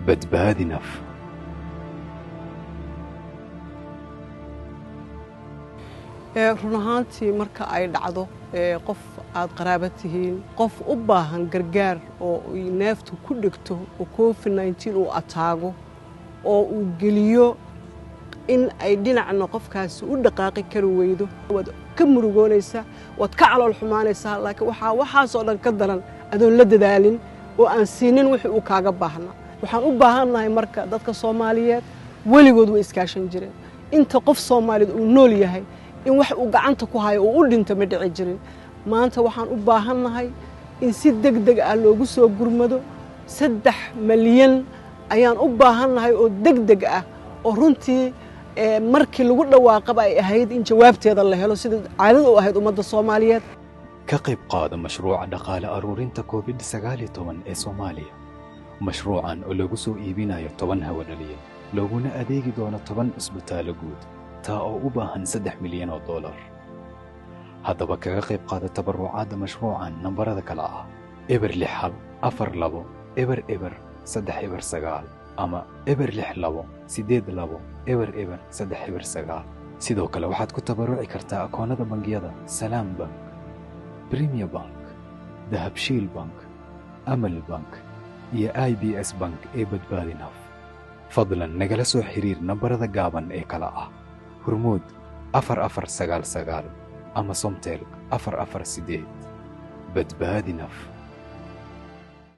badbaadi naf. run ahaantii marka ay dhacdo qof aad qaraaba tihiin qof u baahan gargaar oo neeftu ku dhigto oo COVID-19 uu ataago oo uu geliyo in ay dhinacna qofkaasi u dhaqaaqi kari weydo waad ka murugoonaysaa waad ka calool xumaanaysaa laakiin waxaasoo dhan ka daran adoon la dadaalin oo aan siinin wixii uu kaaga baahnaa waxaan u baahannahay marka dadka Soomaaliyeed weligood way iskaashan jireen inta qof Soomaaliyeed uu nool yahay in wax uu gacanta ku hayo oo u dhinto ma dhici jirin maanta waxaan u baahannahay in si degdeg ah loogu soo gurmado 3 milyan ayaan u baahannahay oo degdeg ah oo runtii markii lagu dhawaaqaba ay ahayd in jawaabteeda la helo sida caadada u ahayd ummadda Soomaaliyeed ka qayb qaada mashruuca dhaqaale aruurinta COVID-19 ee Soomaaliya mashruucan oo lagu soo iibinayo 10 hawadhaliye laguna adeegi doono 10 isbitaalo guud taa oo u baahan $3 milyan haddaba kaga qayb qaada tabarucaadda mashruucan nambarada kala ah eber 6 42 eber 309 ama eber 62 82 eber 309 sidoo kale waxaad ku tabaruci kartaa akoonada bangiyada Salaam Bank, Premier Bank, Dahabshiil Bank, Amal Bank iyo IBS Bank ee badbaadi naf fadlan nagala soo xiriir nambarada gaaban ee kala ah Hormuud 4499 ama Somtel 448 badbaadi naf.